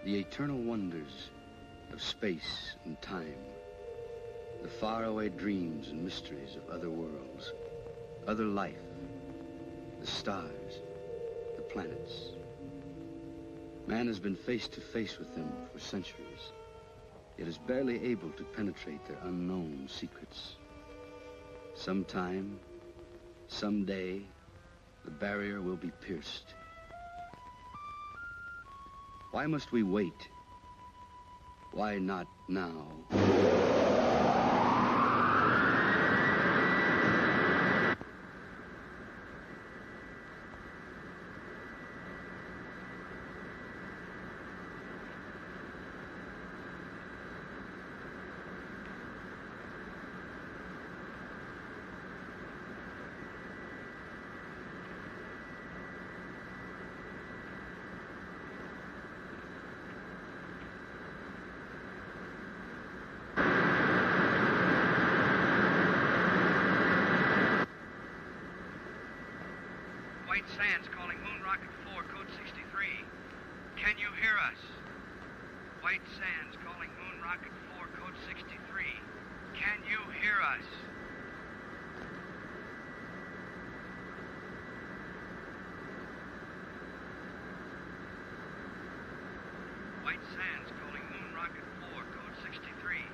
The eternal wonders of space and time, the faraway dreams and mysteries of other worlds, other life, the stars, the planets. Man has been face to face with them for centuries, yet is barely able to penetrate their unknown secrets. Sometime, someday, the barrier will be pierced. Why must we wait? Why not now? White Sands calling Moon Rocket 4, code 63. Can you hear us? White Sands calling Moon Rocket 4, code 63. Can you hear us? White Sands calling Moon Rocket 4, code 63.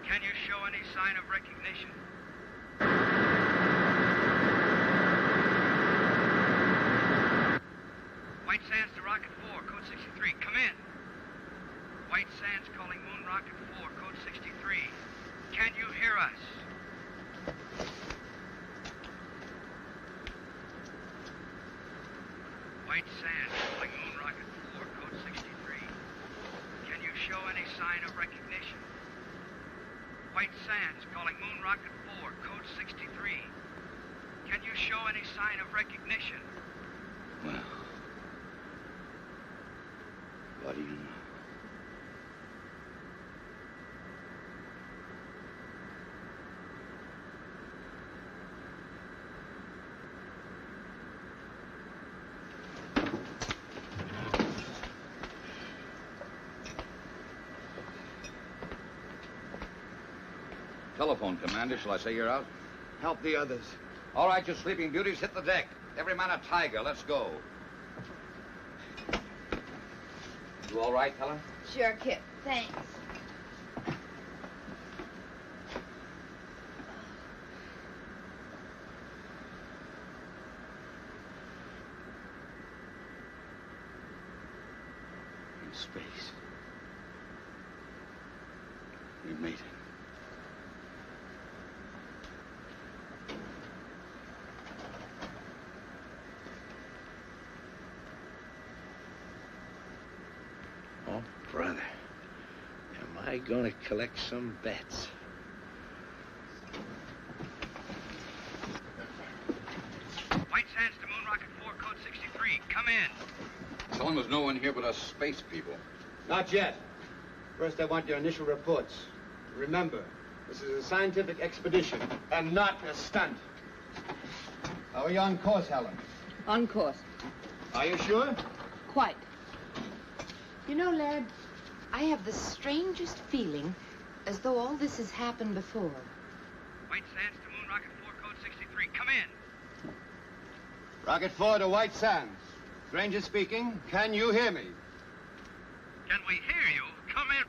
Can you show any sign of recognition? White Sands to Rocket 4, code 63. Come in. White Sands calling Moon Rocket 4, code 63. Can you hear us? White Sands calling Moon Rocket 4, code 63. Can you show any sign of recognition? White Sands calling Moon Rocket 4, code 63. Can you show any sign of recognition? Well, what do you know? Telephone, Commander. Shall I say you're out? Help the others. All right, you sleeping beauties, hit the deck. Every man a tiger. Let's go. You all right, Helen? Sure, Kip. Thanks. In space. We made it. Oh, brother. Am I gonna collect some bets? White Sands to Moon Rocket 4, code 63. Come in. Tell them there's no one here but us space people. Not yet. First, I want your initial reports. Remember, this is a scientific expedition and not a stunt. How are you on course, Helen? On course. Are you sure? Quite. You know, lad, I have the strangest feeling as though all this has happened before. White Sands to Moon Rocket 4, code 63. Come in. Rocket 4 to White Sands. Stranger speaking. Can you hear me? Can we hear you? Come in.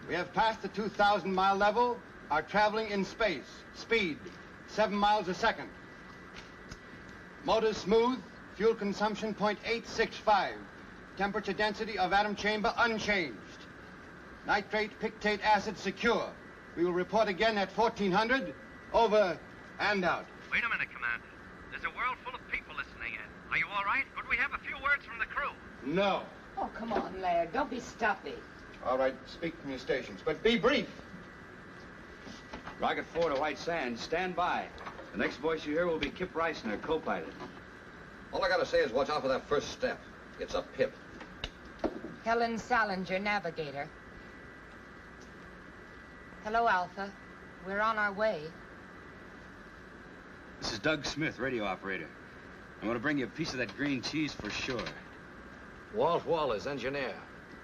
We have passed the 2,000-mile level, are traveling in space. Speed, 7 miles a second. Motors smooth, fuel consumption 0.865. Temperature density of atom chamber unchanged. Nitrate pictate acid secure. We will report again at 1400. Over and out. Wait a minute, Commander. There's a world full of people listening in. Are you all right? Could we have a few words from the crew? No. Oh, come on, lad. Don't be stuffy. All right, speak from your stations, but be brief. Rocket 4 to White Sands, stand by. The next voice you hear will be Kip Reisner, co-pilot. All I gotta say is watch out for that first step. It's a pip. Helen Salinger, navigator. Hello, Alpha. We're on our way. This is Doug Smith, radio operator. I'm going to bring you a piece of that green cheese for sure. Walt Wallace, engineer.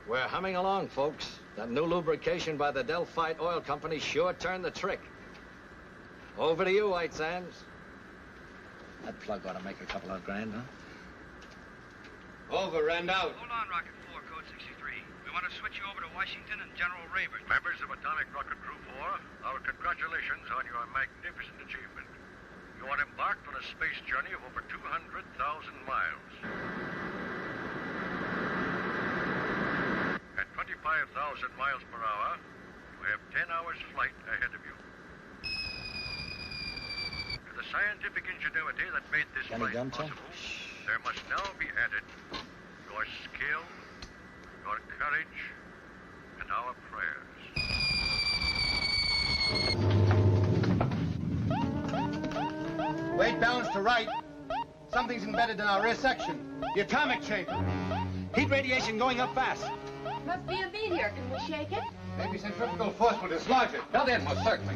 We're humming along, folks. That new lubrication by the Delphite Oil Company sure turned the trick. Over to you, White Sands. That plug ought to make a couple of grand, huh? Over and out. Hold on, Rocket 4, code 63. We want to switch you over to Washington and General Rayburn. Members of Atomic Rocket Crew 4, our congratulations on your magnificent achievement. You are embarked on a space journey of over 200,000 miles. At 25,000 miles per hour, you have 10 hours flight ahead of you. To the scientific ingenuity that made this flight possible, there must now be added your skill, your courage, and our prayers. Weight balance to right. Something's embedded in our rear section. The atomic chamber. Heat radiation going up fast. Must be a meteor. Can we shake it? Maybe centrifugal force will dislodge it. Held in, most certainly.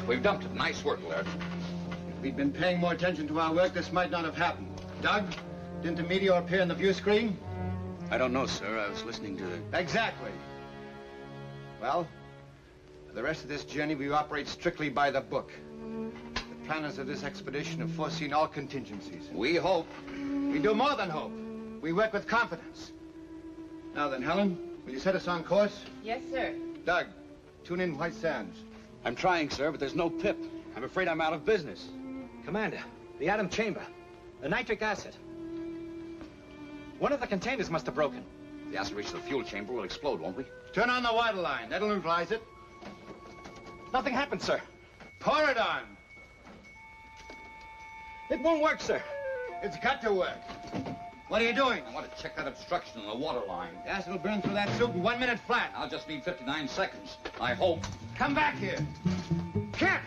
We've dumped it. Nice work, Laird. If we'd been paying more attention to our work, this might not have happened. Doug, didn't a meteor appear on the view screen? I don't know, sir. I was listening to the... Exactly. Well, for the rest of this journey, we operate strictly by the book. The planners of this expedition have foreseen all contingencies. We hope. We do more than hope. We work with confidence. Now then, Helen, will you set us on course? Yes, sir. Doug, tune in White Sands. I'm trying, sir, but there's no pip. I'm afraid I'm out of business. Commander, the atom chamber. The nitric acid. One of the containers must have broken. If the acid reaches the fuel chamber, we'll explode, won't we? Turn on the water line. That'll neutralize it. Nothing happened, sir. Pour it on. It won't work, sir. It's got to work. What are you doing? I want to check that obstruction in the water line. The acid will burn through that suit in 1 minute flat. I'll just need 59 seconds. I hope. Come back here. Kip!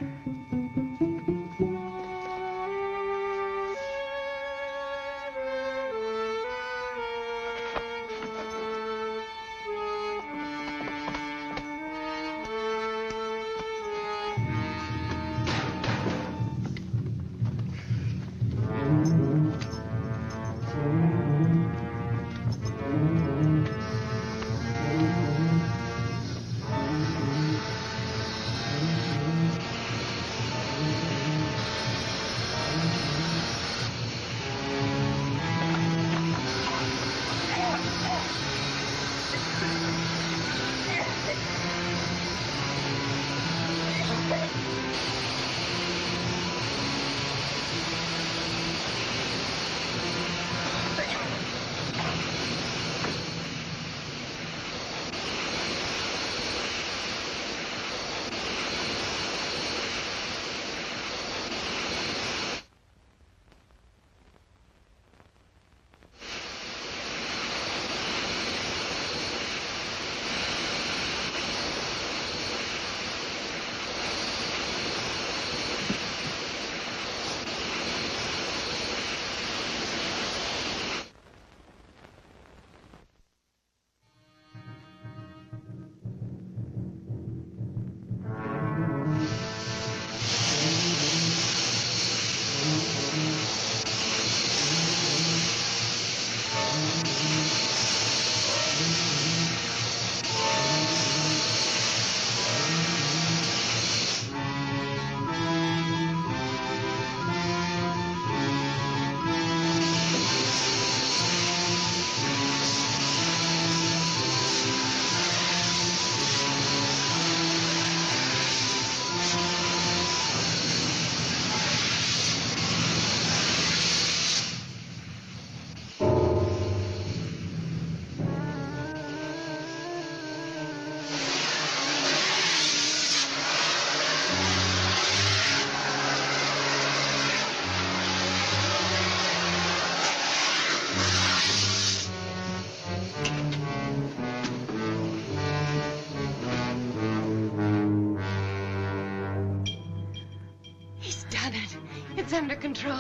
It's under control.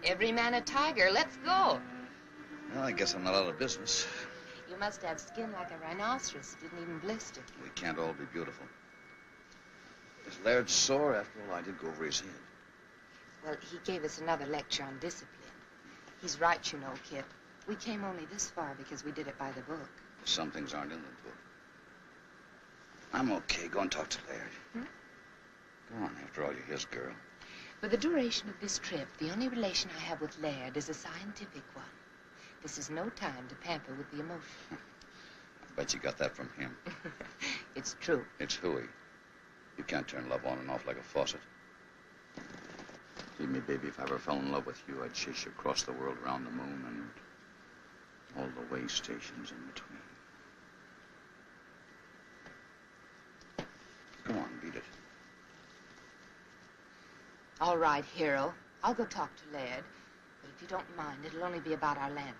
Every man a tiger. Let's go. Well, I guess I'm not out of business. You must have skin like a rhinoceros. Didn't even blister. We can't all be beautiful. Is Laird sore? After all, I did go over his head. Well, he gave us another lecture on discipline. He's right, you know, Kip. We came only this far because we did it by the book. Some things aren't in the book. I'm okay. Go and talk to Laird. Go on. After all, you're his girl. For the duration of this trip, the only relation I have with Laird is a scientific one. This is no time to pamper with the emotion. I bet you got that from him. It's true. It's hooey. You can't turn love on and off like a faucet. Believe me, baby, if I ever fell in love with you, I'd chase you across the world, around the moon, and all the way stations in between. Go on, beat it. All right, hero. I'll go talk to Laird. But if you don't mind, it'll only be about our landing.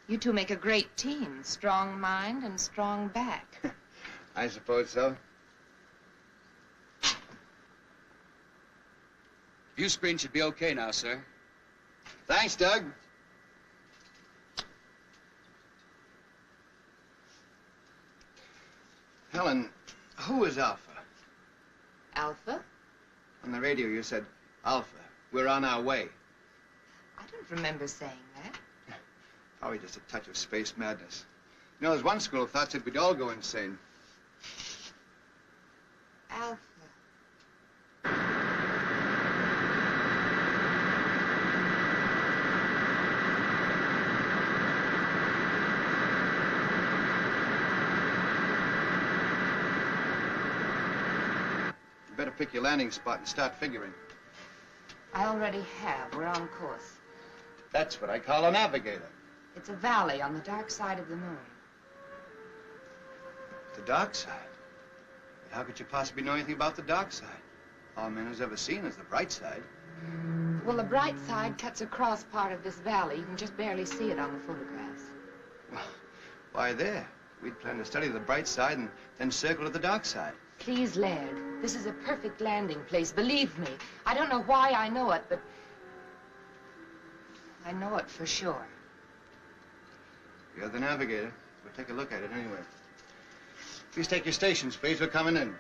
You two make a great team. Strong mind and strong back. I suppose so. View screen should be okay now, sir. Thanks, Doug. Helen, who is Alpha? Alpha? On the radio you said, Alpha, we're on our way. I don't remember saying that. Probably just a touch of space madness. You know, there's one school of thought that we'd all go insane. Alpha. You better pick your landing spot and start figuring. I already have. We're on course. That's what I call a navigator. It's a valley on the dark side of the moon. The dark side? But how could you possibly know anything about the dark side? All man has ever seen is the bright side. Well, the bright side cuts across part of this valley. You can just barely see it on the photographs. Well, why there? We'd planned to study the bright side and then circle to the dark side. Please, Laird, this is a perfect landing place. Believe me. I don't know why I know it, but I know it for sure. You're the navigator. We'll take a look at it anyway. Please take your stations, please. We're coming in.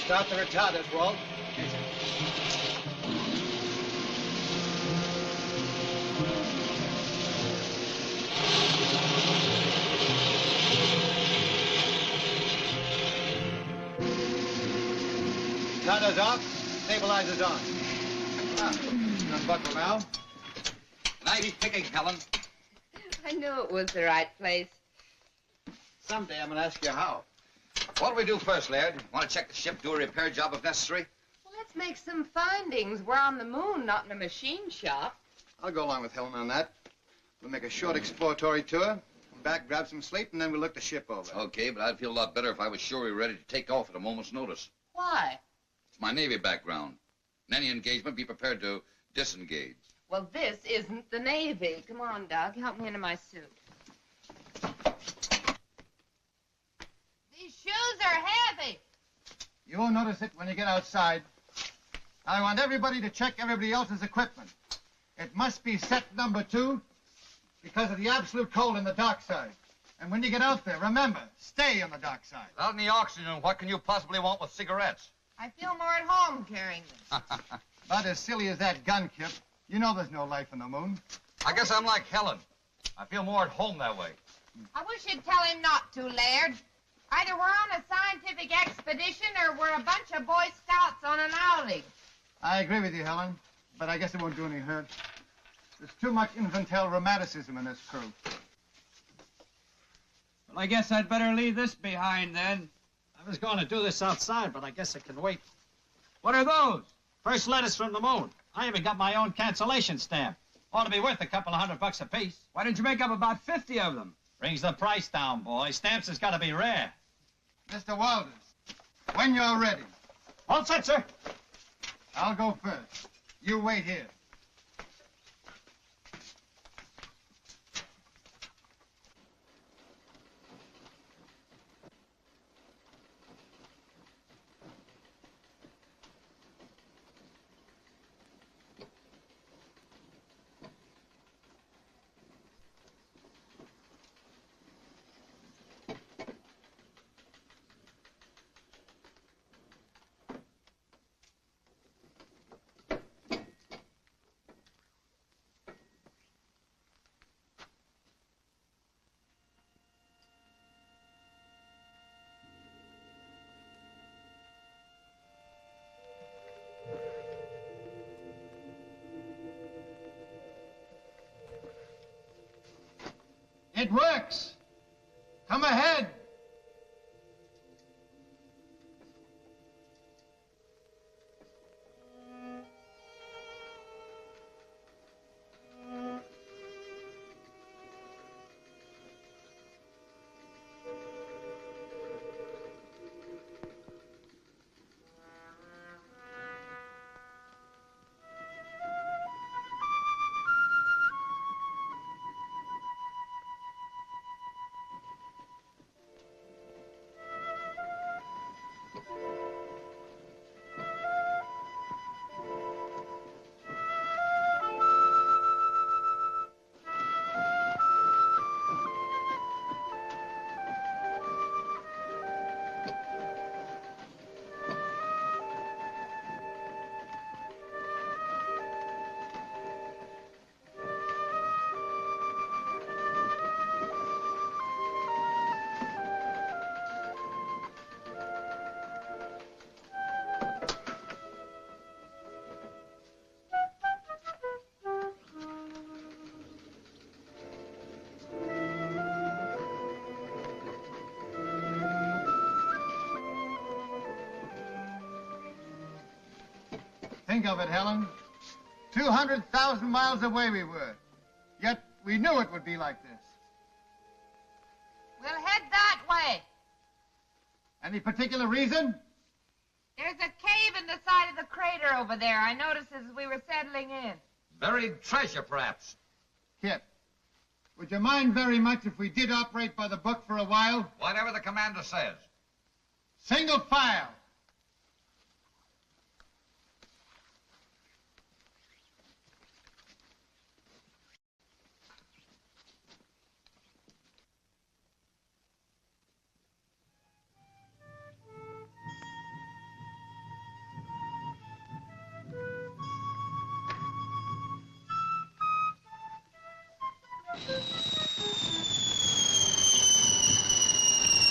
Start the retarders, Walt. Retarders off, stabilizers on. Unbuckle now. Nice picking, Helen. I knew it was the right place. Someday I'm going to ask you how. What do we do first, Laird? Want to check the ship, do a repair job if necessary? Well, let's make some findings. We're on the moon, not in a machine shop. I'll go along with Helen on that. We'll make a short exploratory tour, come back, grab some sleep, and then we'll look the ship over. Okay, but I'd feel a lot better if I was sure we were ready to take off at a moment's notice. Why? It's my Navy background. In any engagement, be prepared to disengage. Well, this isn't the Navy. Come on, Doug. Help me into my suit. These shoes are heavy. You won't notice it when you get outside. I want everybody to check everybody else's equipment. It must be set number 2 because of the absolute cold in the dark side. And when you get out there, remember, stay on the dark side. Without any oxygen, what can you possibly want with cigarettes? I feel more at home carrying them. About as silly as that gun, Kip. You know there's no life on the moon. I guess I'm like Helen. I feel more at home that way. I wish you'd tell him not to, Laird. Either we're on a scientific expedition or we're a bunch of Boy Scouts on an outing. I agree with you, Helen, but I guess it won't do any hurt. There's too much infantile romanticism in this crew. Well, I guess I'd better leave this behind, then. I was going to do this outside, but I guess it can wait. What are those? First letters from the moon. I even got my own cancellation stamp. Ought to be worth a couple of $100 apiece. Why didn't you make up about 50 of them? Brings the price down, boy. Stamps has got to be rare. Mr. Walters, when you're ready. All set, sir. I'll go first. You wait here. It works. Come ahead. Think of it, Helen. 200,000 miles away we were. Yet we knew it would be like this. We'll head that way. Any particular reason? There's a cave in the side of the crater over there. I noticed as we were settling in. Buried treasure, perhaps. Kip, would you mind very much if we did operate by the book for a while? Whatever the commander says. Single file.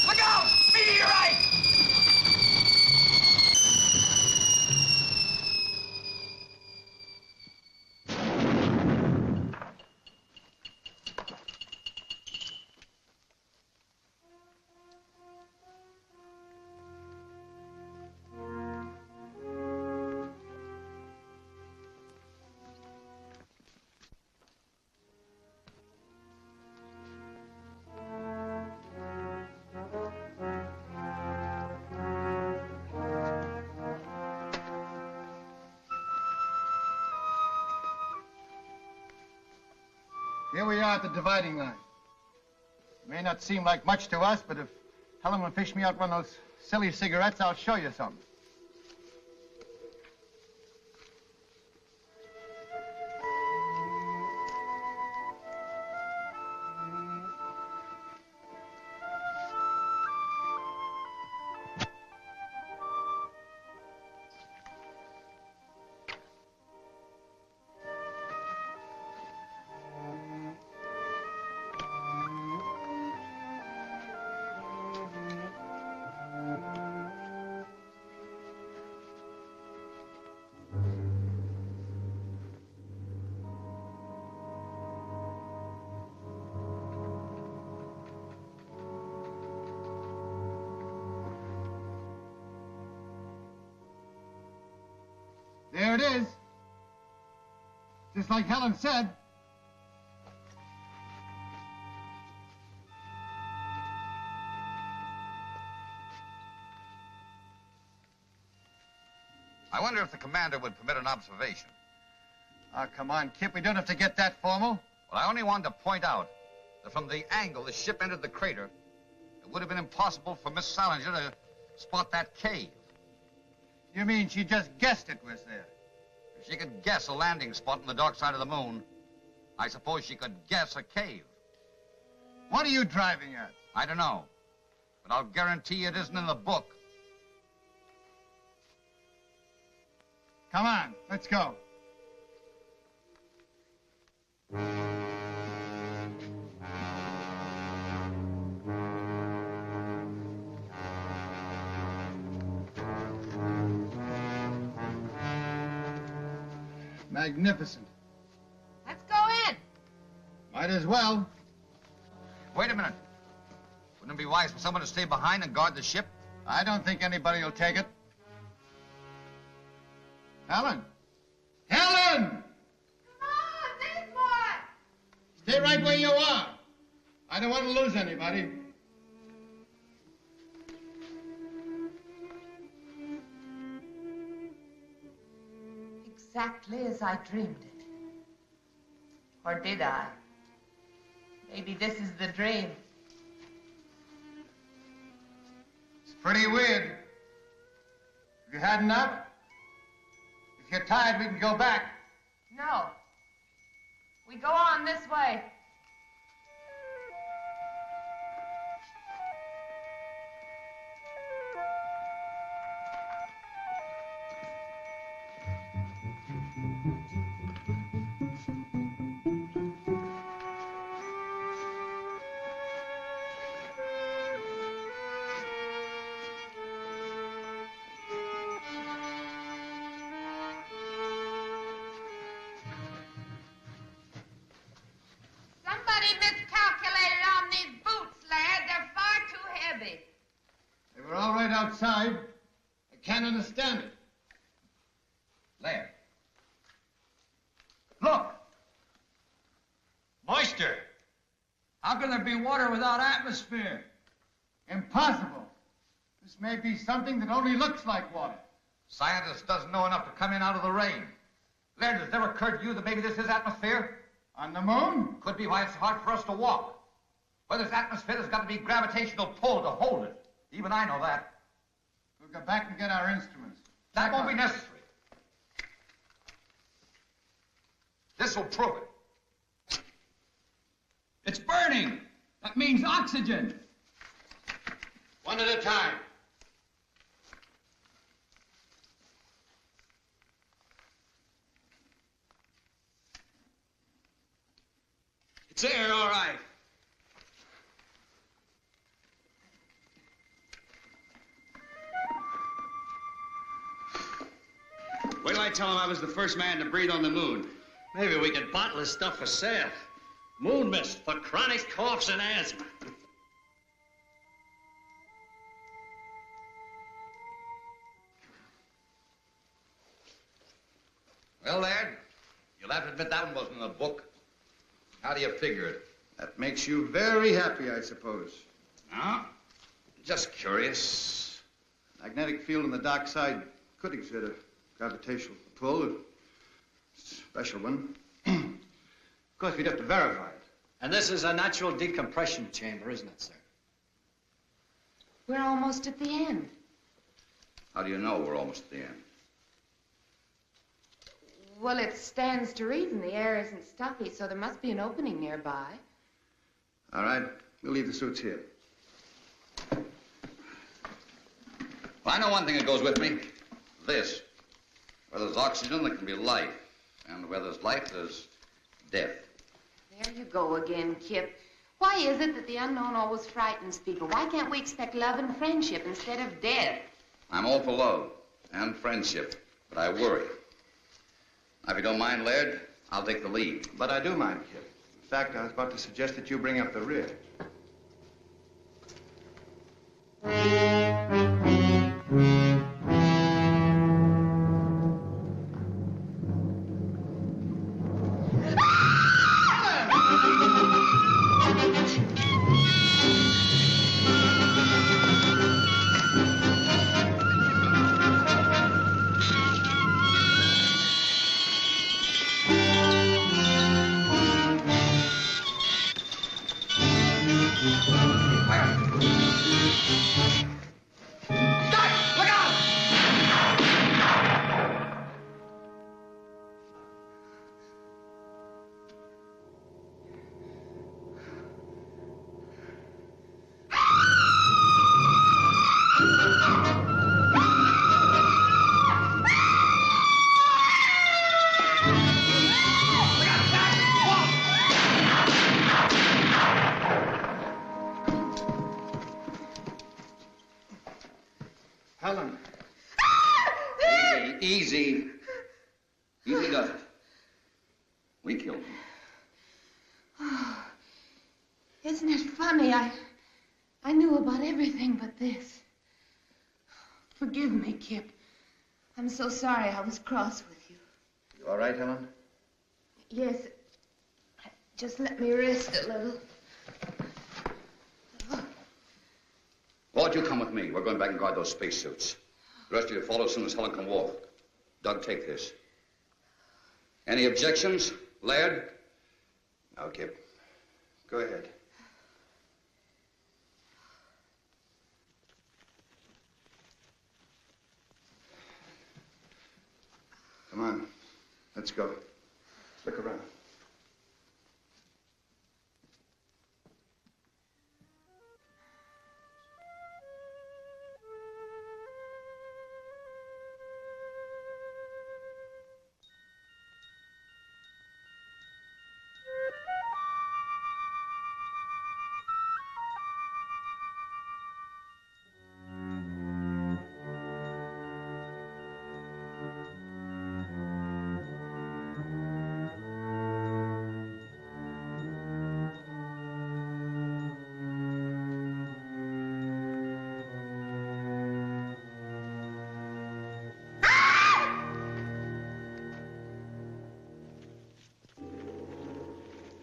Look out! Meteorite! Here we are at the dividing line. It may not seem like much to us, but if Helen will fish me out one of those silly cigarettes, I'll show you something. There it is. Just like Helen said. I wonder if the commander would permit an observation. Oh, come on, Kip. We don't have to get that formal. Well, I only wanted to point out that from the angle the ship entered the crater, it would have been impossible for Miss Salinger to spot that cave. You mean she just guessed it was there? If she could guess a landing spot on the dark side of the moon, I suppose she could guess a cave. What are you driving at? I don't know, but I'll guarantee it isn't in the book. Come on, let's go. Magnificent. Let's go in. Might as well. Wait a minute. Wouldn't it be wise for someone to stay behind and guard the ship? I don't think anybody will take it. Helen! Helen! Come on, this boy. Stay right where you are. I don't want to lose anybody. Exactly as I dreamed it. Or did I? Maybe this is the dream. It's pretty weird. Have you had enough? If you're tired, we can go back. No. We go on this way. Somebody miscalculated on these boots, lad. They're far too heavy. They were all right outside. I can't understand it. Laird. Look! Moisture! How can there be water without atmosphere? Impossible. This may be something that only looks like water. Scientist doesn't know enough to come in out of the rain. Laird, has it ever occurred to you that maybe this is atmosphere? On the moon? Could be why it's hard for us to walk. Where there's atmosphere, there's got to be gravitational pull to hold it. Even I know that. We'll go back and get our instruments. That won't be necessary. This will prove it. It's burning! That means oxygen! One at a time. It's air, all right. Wait till I tell him I was the first man to breathe on the moon. Maybe we could bottle this stuff for sale. Moon mist for chronic coughs and asthma. Well, Laird, you'll have to admit that one wasn't in the book. How do you figure it? That makes you very happy, I suppose. Huh? Just curious. Magnetic field on the dark side could exert a gravitational pull, a special one. Of course, we'd have to verify it. And this is a natural decompression chamber, isn't it, sir? We're almost at the end. How do you know we're almost at the end? Well, it stands to reason the air isn't stuffy, so there must be an opening nearby. All right, we'll leave the suits here. Well, I know one thing that goes with me. This. Where there's oxygen, there can be life. And where there's life, there's death. There you go again, Kip. Why is it that the unknown always frightens people? Why can't we expect love and friendship instead of death? I'm all for love and friendship, but I worry. Now, if you don't mind, Laird, I'll take the lead. But I do mind, Kip. In fact, I was about to suggest that you bring up the rear. Helen. Easy. Easy does it. We killed him. Oh, isn't it funny? I knew about everything but this. Forgive me, Kip. I'm so sorry I was cross with you. You all right, Helen? Yes. Just let me rest a little. Walt, you come with me. We're going back and guard those spacesuits. The rest of you follow as soon as Helen can walk. Doug, take this. Any objections, Laird? No, Kip. Go ahead. Come on. Let's go. Look around.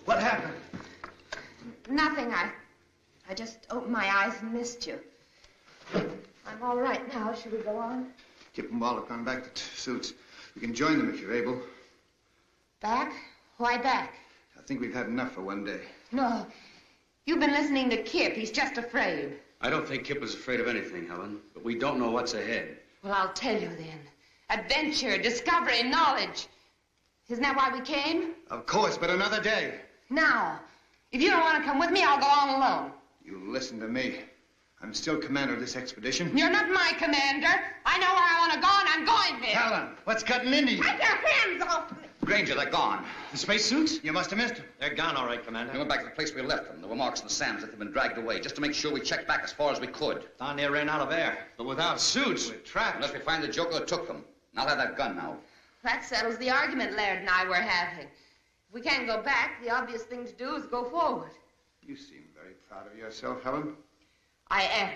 What happened? Nothing. I just opened my eyes and missed you. I'm all right now. Should we go on? Kip and Walt have gone back to suits. You can join them if you're able. Back? Why back? I think we've had enough for one day. No. You've been listening to Kip. He's just afraid. I don't think Kip was afraid of anything, Helen, but we don't know what's ahead. Well, I'll tell you then. Adventure, discovery, knowledge. Isn't that why we came? Of course, but another day. Now, if you don't want to come with me, I'll go on alone. You listen to me. I'm still commander of this expedition. You're not my commander. I know where I want to go, and I'm going there. Helen, what's cutting into you? Take your hands off me. Granger, they're gone. The spacesuits? You must have missed them. They're gone, all right, Commander. We went back to the place we left them. There were marks in the sands that they'd been dragged away, just to make sure we checked back as far as we could. Down there ran out of air. But without suits, we're trapped. Unless we find the joker that took them. And I'll have that gun now. That settles the argument Laird and I were having. If we can't go back, the obvious thing to do is go forward. You seem very proud of yourself, Helen. I am.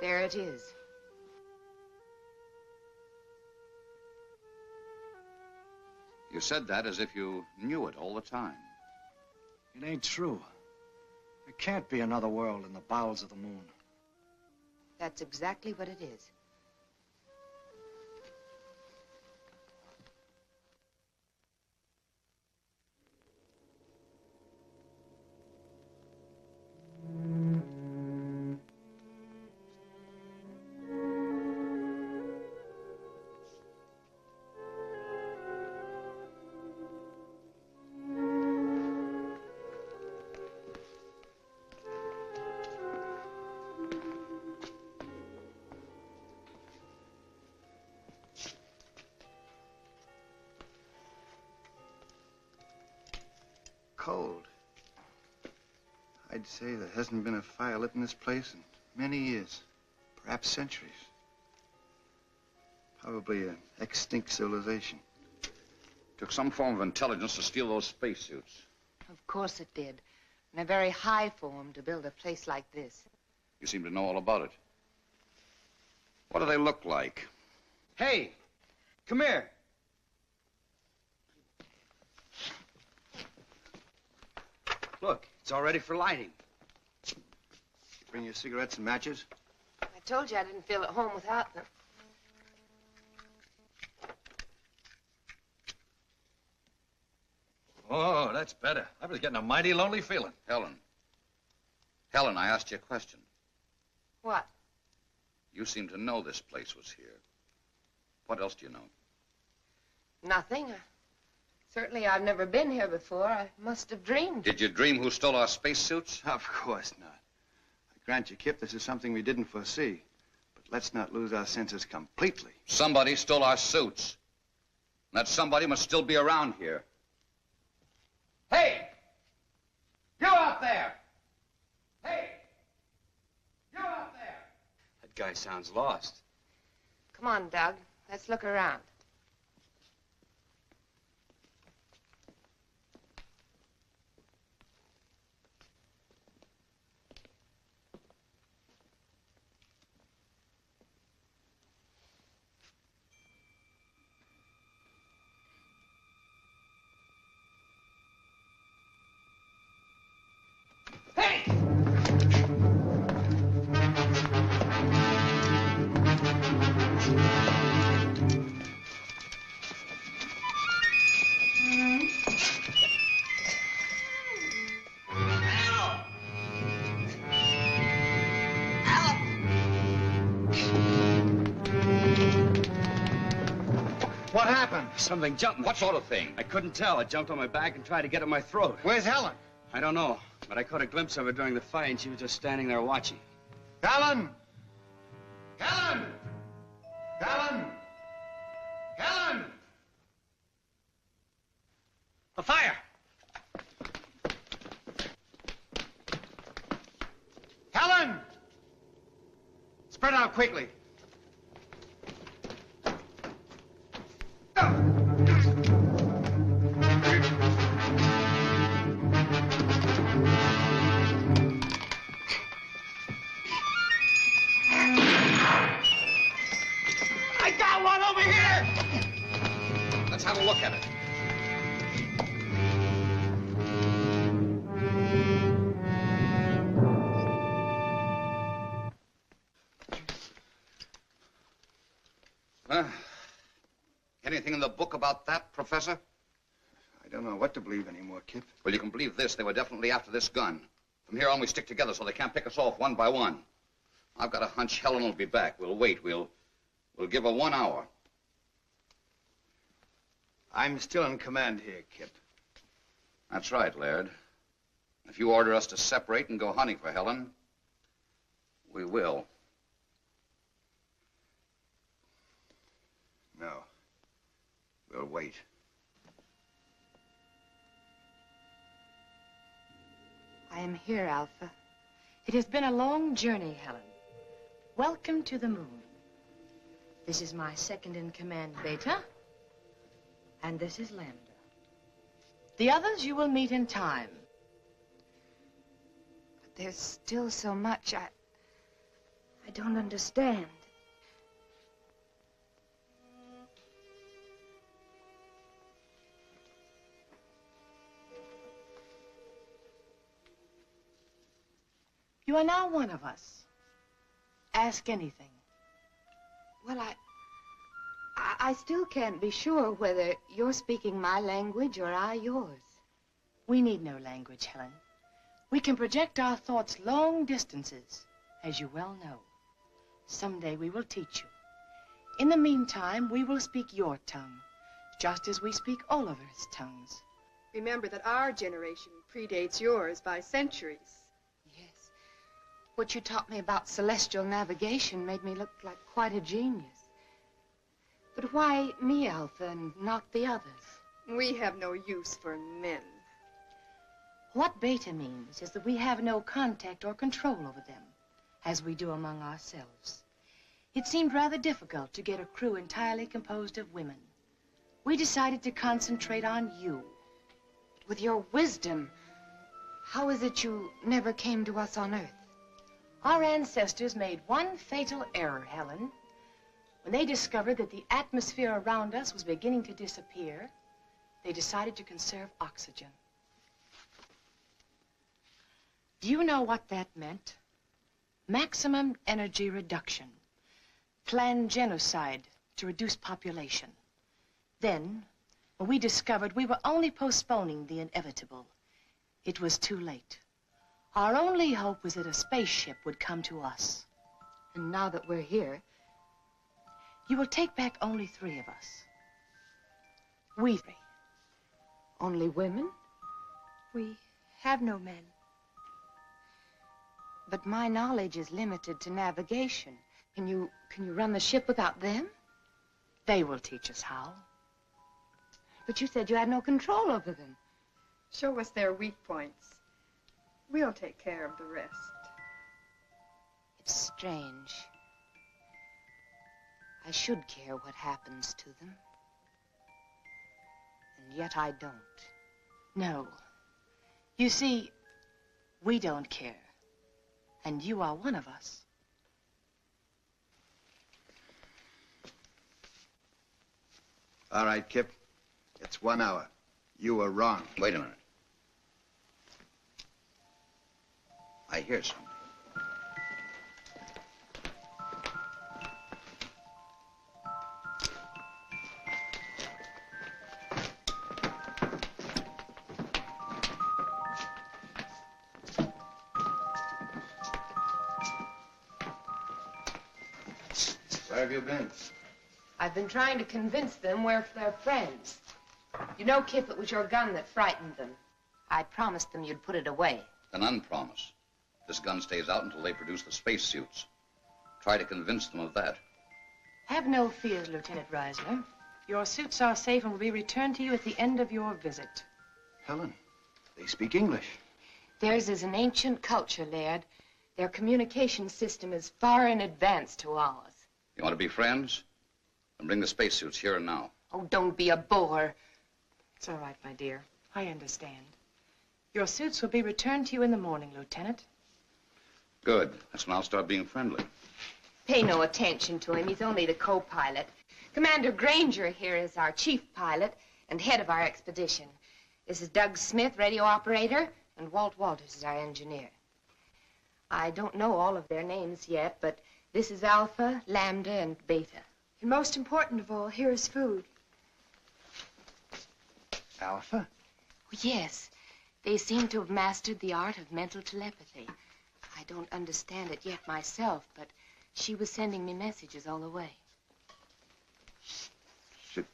There it is. You said that as if you knew it all the time. It ain't true. There can't be another world in the bowels of the moon. That's exactly what it is. Cold. I'd say there hasn't been a fire lit in this place in many years, perhaps centuries. Probably an extinct civilization. Took some form of intelligence to steal those spacesuits. Of course it did. And a very high form to build a place like this. You seem to know all about it. What do they look like? Hey, come here. Look, it's all ready for lighting. Bring your cigarettes and matches. I told you I didn't feel at home without them. Oh, that's better. I was getting a mighty lonely feeling. Helen. Helen, I asked you a question. What? You seem to know this place was here. What else do you know? Nothing. Certainly I've never been here before. I must have dreamed. Did you dream who stole our spacesuits? Of course not. I grant you, Kip, this is something we didn't foresee. But let's not lose our senses completely. Somebody stole our suits. And that somebody must still be around here. Hey! You out there! Hey! You out there! That guy sounds lost. Come on, Doug. Let's look around. What happened? Something jumped me. What sort of thing? I couldn't tell. I jumped on my back and tried to get at my throat. Where's Helen? I don't know, but I caught a glimpse of her during the fight, and she was just standing there watching. Helen! Helen! Helen! Helen! A fire! Helen! Spread out quickly. I got one over here! Let's have a look at it. Anything in the book about that, Professor? I don't know what to believe anymore, Kip. Well, you can believe this. They were definitely after this gun. From here on, we stick together so they can't pick us off one by one. I've got a hunch Helen will be back. We'll wait. We'll give her 1 hour. I'm still in command here, Kip. That's right, Laird. If you order us to separate and go hunting for Helen, we will. No. We'll wait. I am here, Alpha. It has been a long journey, Helen. Welcome to the moon. This is my second in command, Beta. And this is Lambda. The others you will meet in time. But there's still so much I don't understand. You are now one of us. Ask anything. Well, I still can't be sure whether you're speaking my language or I yours. We need no language, Helen. We can project our thoughts long distances, as you well know. Someday we will teach you. In the meantime, we will speak your tongue, just as we speak Oliver's tongues. Remember that our generation predates yours by centuries. Yes. What you taught me about celestial navigation made me look like quite a genius. But why me, Alpha, and not the others? We have no use for men. What beta means is that we have no contact or control over them, as we do among ourselves. It seemed rather difficult to get a crew entirely composed of women. We decided to concentrate on you. With your wisdom, how is it you never came to us on Earth? Our ancestors made one fatal error, Helen. When they discovered that the atmosphere around us was beginning to disappear, they decided to conserve oxygen. Do you know what that meant? Maximum energy reduction. Planned genocide to reduce population. Then, when we discovered we were only postponing the inevitable, it was too late. Our only hope was that a spaceship would come to us. And now that we're here, you will take back only 3 of us. We 3. Only women? We have no men. But my knowledge is limited to navigation. Can you run the ship without them? They will teach us how. But you said you had no control over them. Show us their weak points. We'll take care of the rest. It's strange. I should care what happens to them. And yet I don't. No. You see, we don't care. And you are one of us. All right, Kip. It's 1 hour. You were wrong. Wait a minute. I hear something. Where have you been? I've been trying to convince them we're their friends. You know, Kip, it was your gun that frightened them. I promised them you'd put it away. An unpromise. This gun stays out until they produce the spacesuits. Try to convince them of that. Have no fears, Lieutenant Reisler. Your suits are safe and will be returned to you at the end of your visit. Helen, they speak English. Theirs is an ancient culture, Laird. Their communication system is far in advance to ours. You want to be friends? Then bring the spacesuits here and now. Oh, don't be a bore. It's all right, my dear. I understand. Your suits will be returned to you in the morning, Lieutenant. Good. That's when I'll start being friendly. Pay no attention to him. He's only the co-pilot. Commander Granger here is our chief pilot and head of our expedition. This is Doug Smith, radio operator, and Walt Walters is our engineer. I don't know all of their names yet, but this is Alpha, Lambda, and Beta. And most important of all, here is food. Alpha? Oh, yes. They seem to have mastered the art of mental telepathy. I don't understand it yet myself, but she was sending me messages all the way. Should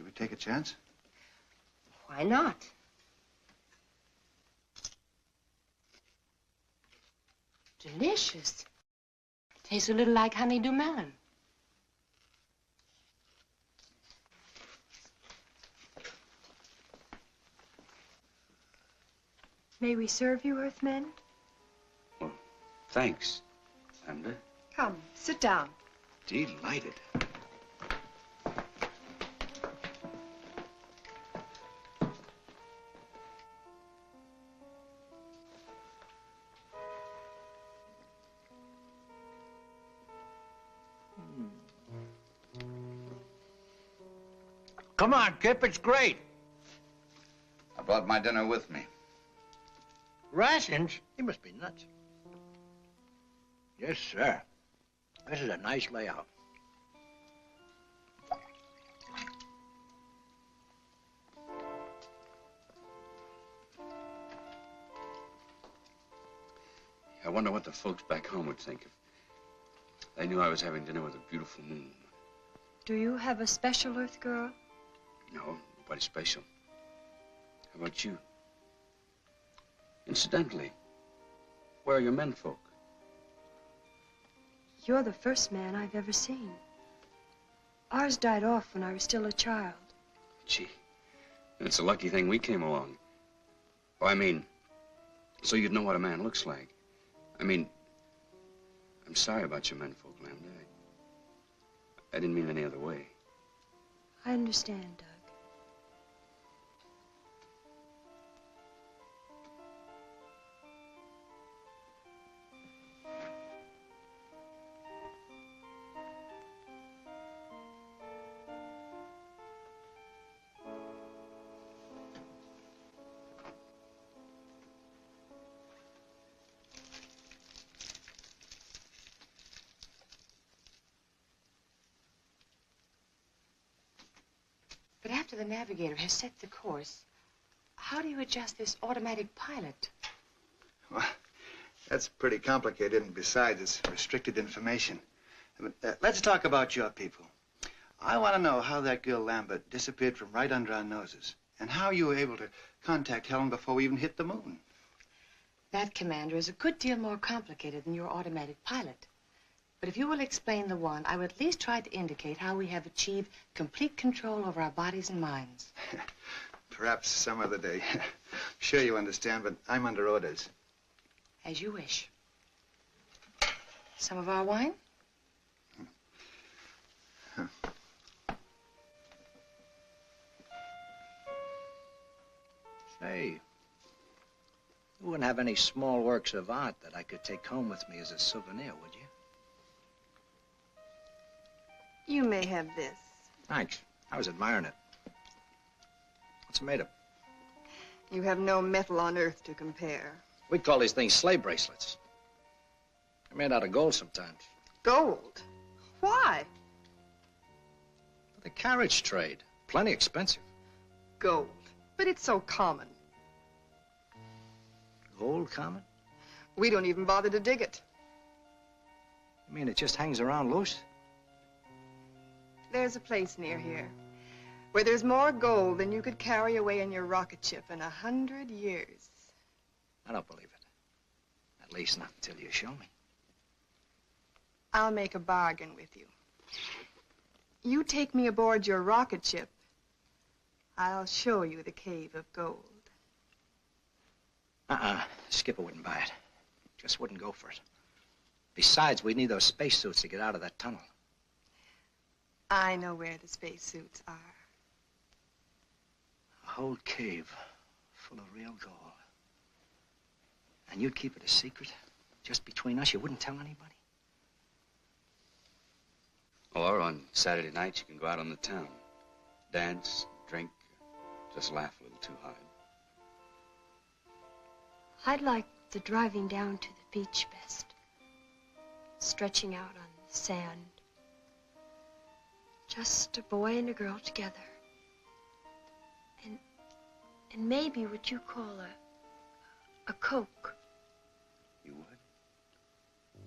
we take a chance? Why not? Delicious. Tastes a little like honeydew melon. May we serve you, Earthmen? Well, thanks, Lambda. Come, sit down. Delighted. Come on, Kip, it's great. I brought my dinner with me. Rations? He must be nuts. Yes, sir. This is a nice layout. I wonder what the folks back home would think if they knew I was having dinner with a beautiful moon. Do you have a special Earth girl? No, nobody special. How about you? Incidentally, where are your menfolk? You're the first man I've ever seen. Ours died off when I was still a child. Gee, it's a lucky thing we came along. Oh, I mean, so you'd know what a man looks like. I mean, I'm sorry about your menfolk, Lambda. I didn't mean any other way. I understand, Doug. But after the navigator has set the course, how do you adjust this automatic pilot? Well, that's pretty complicated, and besides, it's restricted information. But, let's talk about your people. I want to know how that girl Lambert disappeared from right under our noses, and how you were able to contact Helen before we even hit the moon. That, Commander, is a good deal more complicated than your automatic pilot. But if you will explain the one, I will at least try to indicate how we have achieved complete control over our bodies and minds. Perhaps some other day. Sure you understand, but I'm under orders. As you wish. Some of our wine? Huh. Say, you wouldn't have any small works of art that I could take home with me as a souvenir, would you? You may have this. Thanks. I was admiring it. What's it made of? You have no metal on Earth to compare. We call these things slave bracelets. They're made out of gold sometimes. Gold? Why? For the carriage trade. Plenty expensive. Gold. But it's so common. Gold common? We don't even bother to dig it. You mean it just hangs around loose? There's a place near here where there's more gold than you could carry away in your rocket ship in 100 years. I don't believe it. At least not until you show me. I'll make a bargain with you. You take me aboard your rocket ship, I'll show you the cave of gold. Skipper wouldn't buy it. Just wouldn't go for it. Besides, we'd need those spacesuits to get out of that tunnel. I know where the spacesuits are. A whole cave full of real gold. And you'd keep it a secret? Just between us? You wouldn't tell anybody? Or on Saturday nights, you can go out on the town. Dance, drink, just laugh a little too hard. I'd like the driving down to the beach best. Stretching out on the sand. Just a boy and a girl together. And maybe what you call a Coke. You would?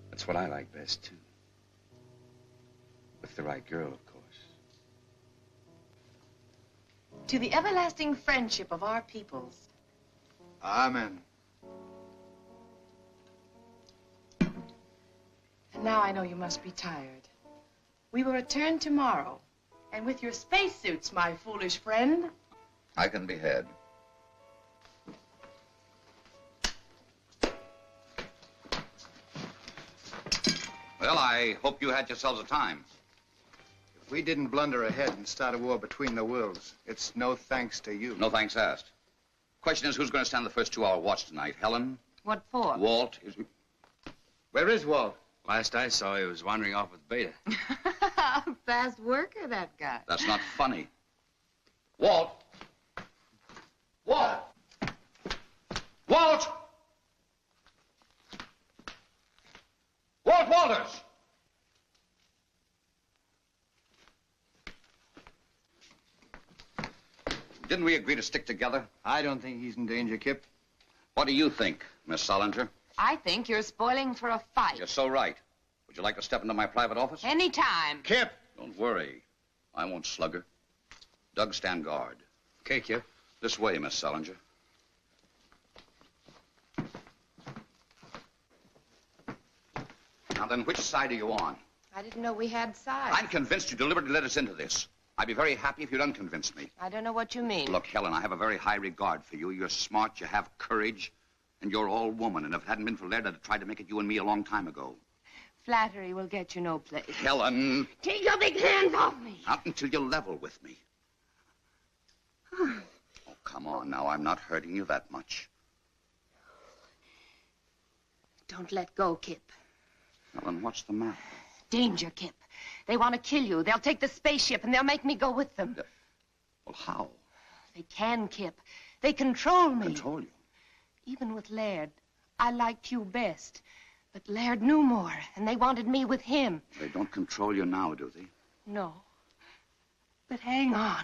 That's what I like best, too. With the right girl, of course. To the everlasting friendship of our peoples. Amen. And now I know you must be tired. We will return tomorrow. And with your spacesuits, my foolish friend. I can be had. Well, I hope you had yourselves a time. If we didn't blunder ahead and start a war between the worlds, it's no thanks to you. No thanks asked. Question is, who's going to stand the first 2-hour watch tonight? Helen? What for? Walt? Where is Walt? Last I saw, he was wandering off with Beta. Fast worker, that guy. That's not funny. Walt! Walt! Walt! Walt! Didn't we agree to stick together? I don't think he's in danger, Kip. What do you think, Miss Solinger? I think you're spoiling for a fight. You're so right. Would you like to step into my private office? Anytime. Kip! Don't worry. I won't slug her. Doug, stand guard. Okay, Kip. This way, Miss Solinger. Now then, which side are you on? I didn't know we had sides. I'm convinced you deliberately led us into this. I'd be very happy if you'd unconvince me. I don't know what you mean. Look, Helen, I have a very high regard for you. You're smart, you have courage, and you're all woman. And if it hadn't been for Laird, I'd have tried to make it you and me a long time ago. Flattery will get you no place. Helen! Take your big hands off me. Not until you level with me. Oh, come on now. I'm not hurting you that much. Don't let go, Kip. Helen, what's the matter? Danger, Kip. They want to kill you. They'll take the spaceship and they'll make me go with them. Well, how? They can, Kip. They control me. Control you? Even with Laird, I liked you best. But Laird knew more, and they wanted me with him. They don't control you now, do they? No. But hang on.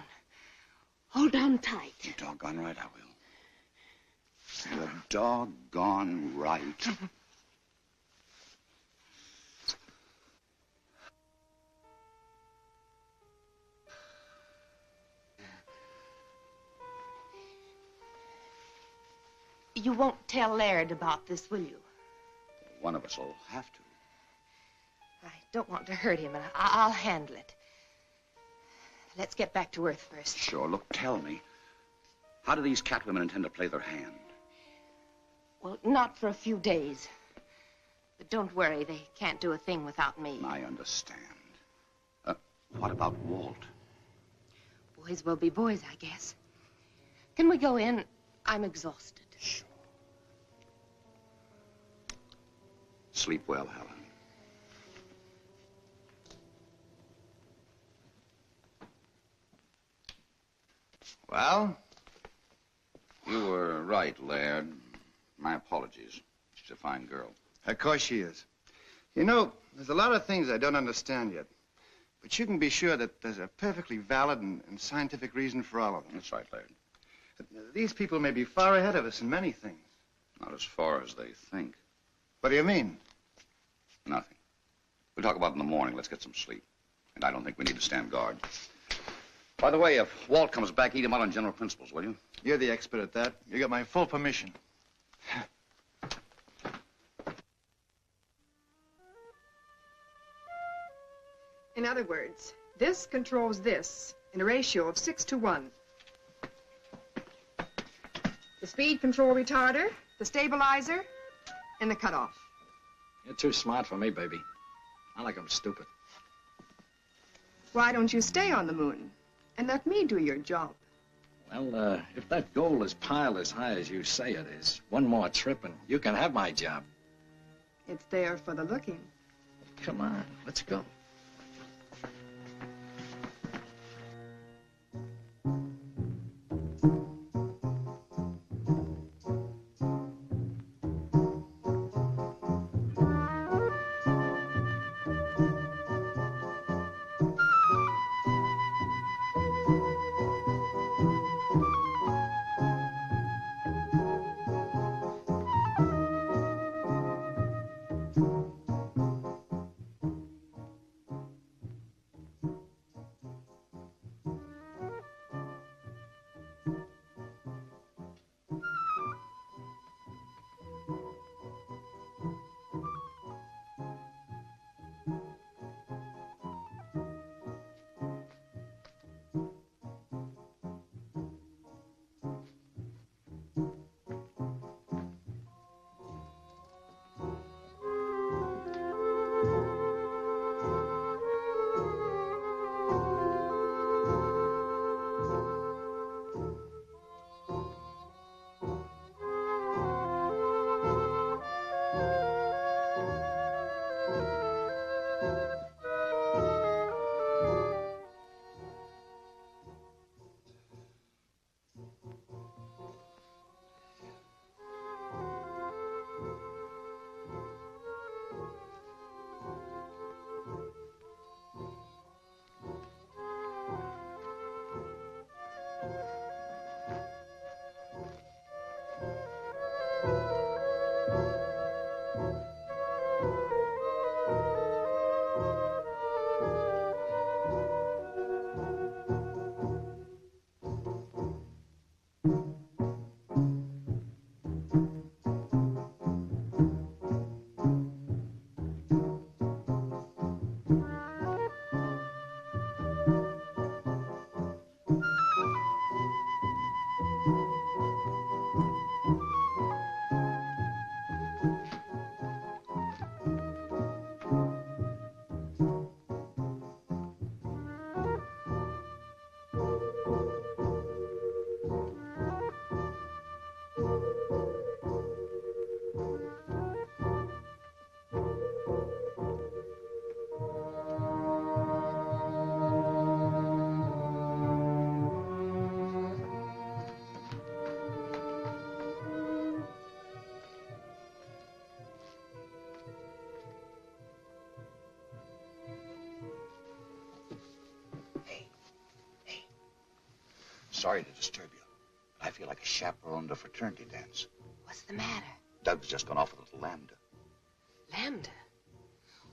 Hold on tight. You're doggone right I will. You're doggone right. You won't tell Laird about this, will you? One of us will have to. I don't want to hurt him, and I'll handle it. Let's get back to Earth first. Sure. Look, tell me. How do these catwomen intend to play their hand? Well, not for a few days. But don't worry, they can't do a thing without me. I understand. What about Walt? Boys will be boys, I guess. Can we go in? I'm exhausted. Sure. Sleep well, Helen. Well? You were right, Laird. My apologies. She's a fine girl. Of course she is. You know, there's a lot of things I don't understand yet. But you can be sure that there's a perfectly valid and scientific reason for all of them. That's right, Laird. These people may be far ahead of us in many things. Not as far as they think. What do you mean? Nothing. We'll talk about it in the morning. Let's get some sleep. And I don't think we need to stand guard. By the way, if Walt comes back, eat him out on general principles, will you? You're the expert at that. You got my full permission. In other words, this controls this in a ratio of 6 to 1. The speed control retarder, the stabilizer, and the cutoff. You're too smart for me, baby. I like 'em stupid. Why don't you stay on the moon and let me do your job? Well, if that goal is piled as high as you say it is, one more trip and you can have my job. It's there for the looking. Come on, let's go. sorry to disturb you, but I feel like a chaperone to a fraternity dance. What's the matter? Doug's just gone off with a little Lambda. Lambda?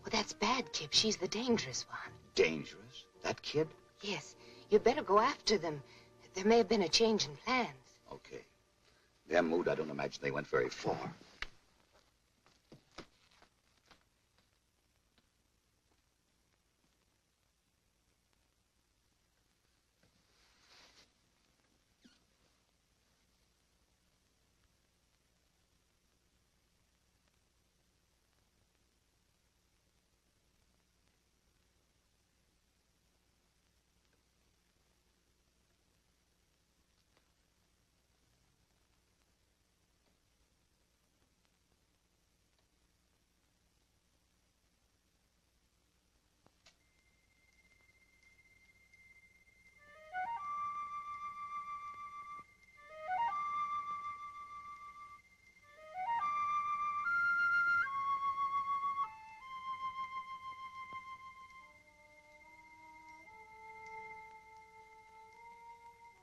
Well, that's bad, Kip. She's the dangerous one. Dangerous? That kid? Yes. You'd better go after them. There may have been a change in plans. Okay. Their mood, I don't imagine they went very far.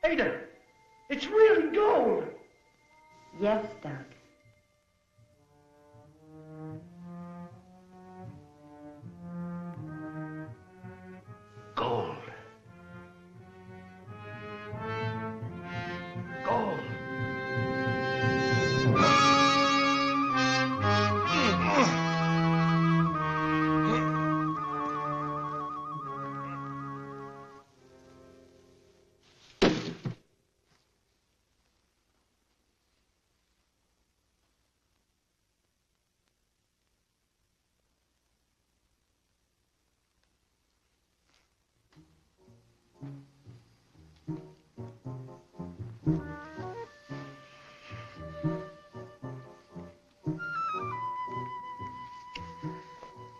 Ada, it's really gold. Yes, Doug. Gold. Gold.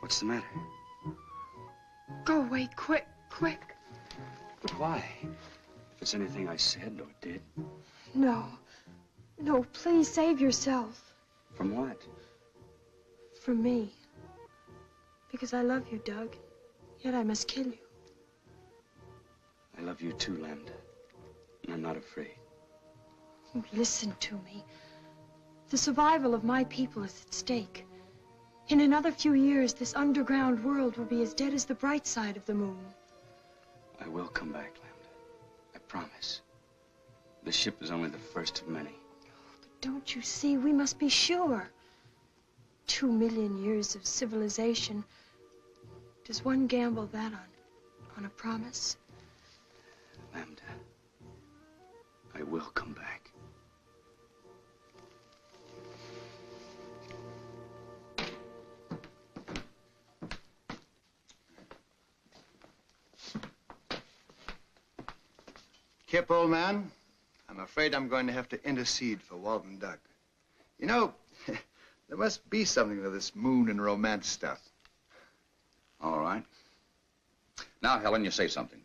What's the matter? Go away, quick, quick. But why? If it's anything I said or did. No. No, please save yourself. From what? From me. Because I love you, Doug. Yet I must kill you. I love you too, Lambda. And I'm not afraid. Oh, listen to me. The survival of my people is at stake. In another few years, this underground world will be as dead as the bright side of the moon. I will come back, Lambda. I promise. The ship is only the first of many. But don't you see, we must be sure. 2 million years of civilization. Does one gamble that on a promise? Lambda, I will come back. Kip, old man, I'm afraid I'm going to have to intercede for Walton Doug. You know, there must be something to this moon and romance stuff. All right. Now, Helen, you say something.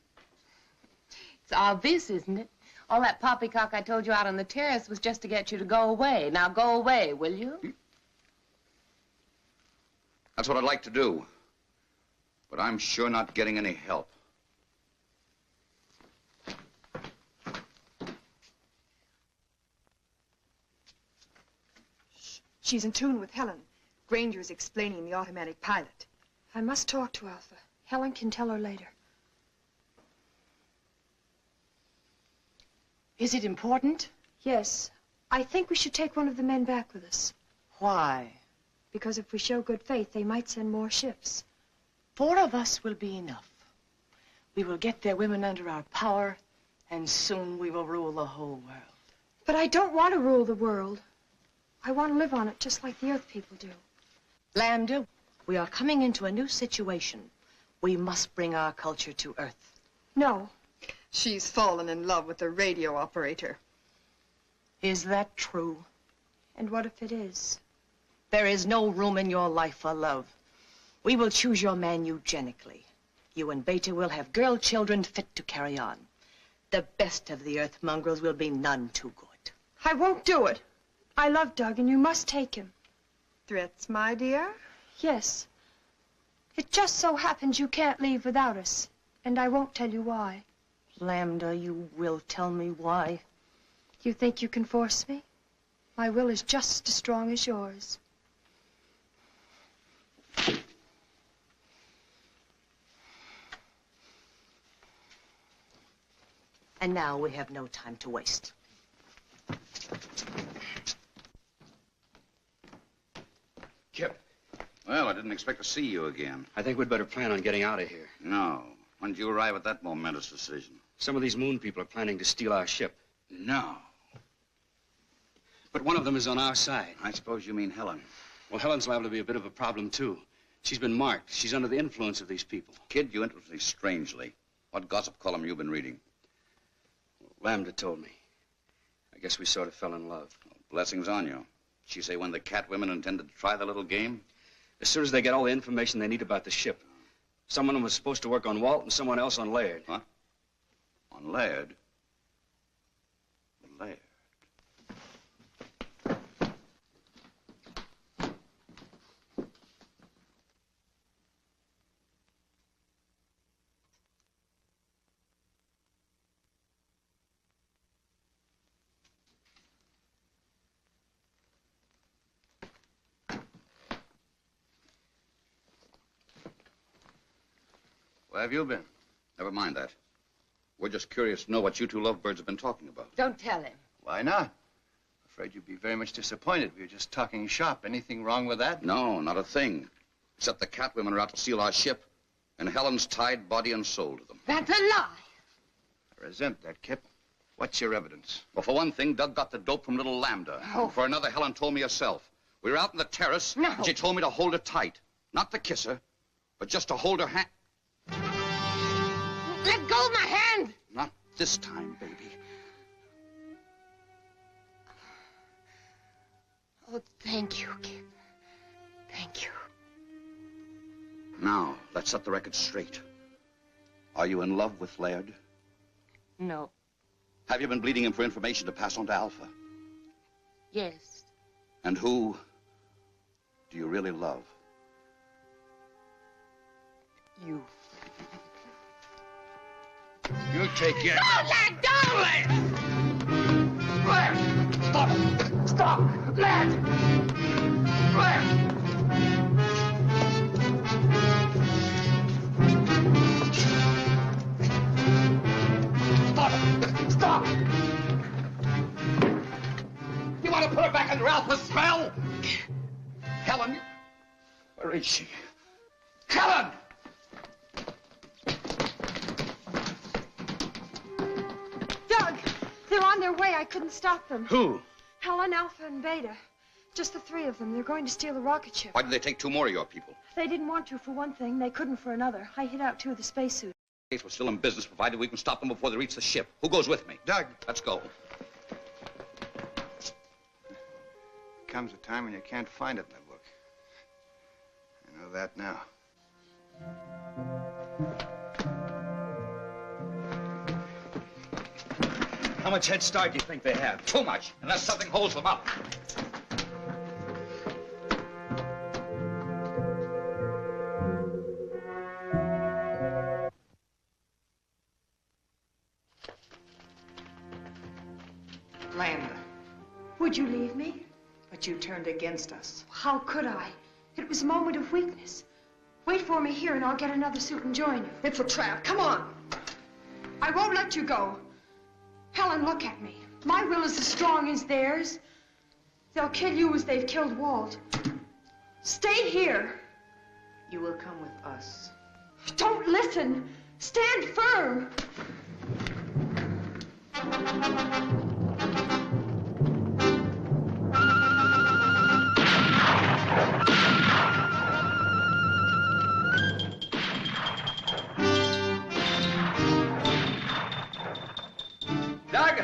It's obvious, isn't it? All that poppycock I told you out on the terrace was just to get you to go away. Now go away, will you? That's what I'd like to do. But I'm sure not getting any help. She's in tune with Helen. Granger's explaining the automatic pilot. I must talk to Alpha. Helen can tell her later. Is it important? Yes. I think we should take one of the men back with us. Why? Because if we show good faith, they might send more ships. 4 of us will be enough. We will get their women under our power, and soon we will rule the whole world. But I don't want to rule the world. I want to live on it just like the Earth people do. Lambda, we are coming into a new situation. We must bring our culture to Earth. No. She's fallen in love with the radio operator. Is that true? And what if it is? There is no room in your life for love. We will choose your man eugenically. You and Beta will have girl children fit to carry on. The best of the Earth mongrels will be none too good. I won't do it. I love Doug, and you must take him. Threats, my dear? Yes. It just so happens you can't leave without us, and I won't tell you why. Lambda, you will tell me why. You think you can force me? My will is just as strong as yours. And now we have no time to waste. Kip. Well, I didn't expect to see you again. I think we'd better plan on getting out of here. No. When did you arrive at that momentous decision? Some of these moon people are planning to steal our ship. No. But one of them is on our side. I suppose you mean Helen. Well, Helen's liable to be a bit of a problem, too. She's been marked. She's under the influence of these people. Kid, you interest me strangely. What gossip column you been reading? Lambda told me. I guess we sort of fell in love. Well, blessings on you. She say when the cat women intended to try the little game? As soon as they get all the information they need about the ship. Someone was supposed to work on Walt and someone else on Laird. What? On Laird? Laird? Where have you been? Never mind that. We're just curious to know what you two lovebirds have been talking about. Don't tell him. Why not? Afraid you'd be very much disappointed. We were just talking shop. Anything wrong with that? No, not a thing. Except the cat women are out to steal our ship, and Helen's tied body and soul to them. That's a lie. I resent that, Kip. What's your evidence? Well, for one thing, Doug got the dope from little Lambda. Oh. And for another, Helen told me herself. We were out on the terrace, No. and she told me to hold her tight. Not to kiss her, but just to hold her hand. Let go of my hand! Not this time, baby. Oh, thank you, Kip. Thank you. Now, let's set the record straight. Are you in love with Laird? No. Have you been bleeding him for information to pass on to Alpha? Yes. And who do you really love? You. You take your... Don't let go! Lad! Stop! Stop! Lad! Lad! Stop! Stop! You want to put her back under Alpha's spell? Helen? Where is she? Helen! Doug, they're on their way. I couldn't stop them. Who? Helen, Alpha, and Beta. Just the three of them. They're going to steal the rocket ship. Why did they take two more of your people? They didn't want to for one thing. They couldn't for another. I hid out two of the spacesuits. We're still in business, provided we can stop them before they reach the ship. Who goes with me? Doug. Let's go. Comes a time when you can't find it in the book. I know that now. How much head start do you think they have? Too much, unless something holds them up. Lambda, Would you leave me? but you turned against us. How could I? It was a moment of weakness. Wait for me here and I'll get another suit and join you. It's a trap. Come on. I won't let you go. Helen, look at me. My will is as strong as theirs. They'll kill you as they've killed Walt. Stay here. You will come with us. Don't listen. Stand firm. Doug,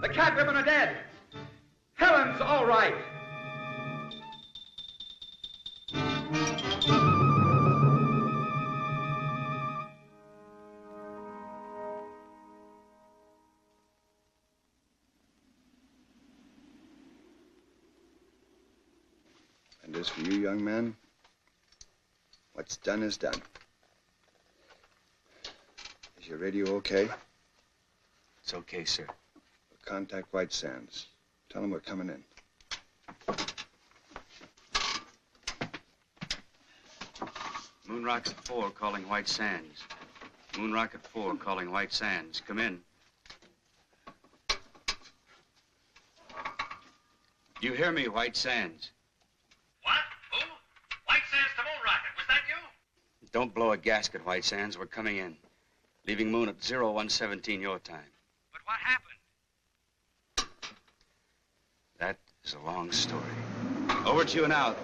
the cat women are dead. Helen's all right. And as for you, young man, what's done is done. Is your radio okay? It's okay, sir. Contact White Sands. Tell them we're coming in. Moon Rocket 4 calling White Sands. Moon Rocket 4 calling White Sands. Come in. You hear me, White Sands? What? Who? White Sands to Moon Rocket. Was that you? Don't blow a gasket, White Sands. We're coming in. Leaving Moon at 0117 your time. But what happened? That is a long story. Over to you now.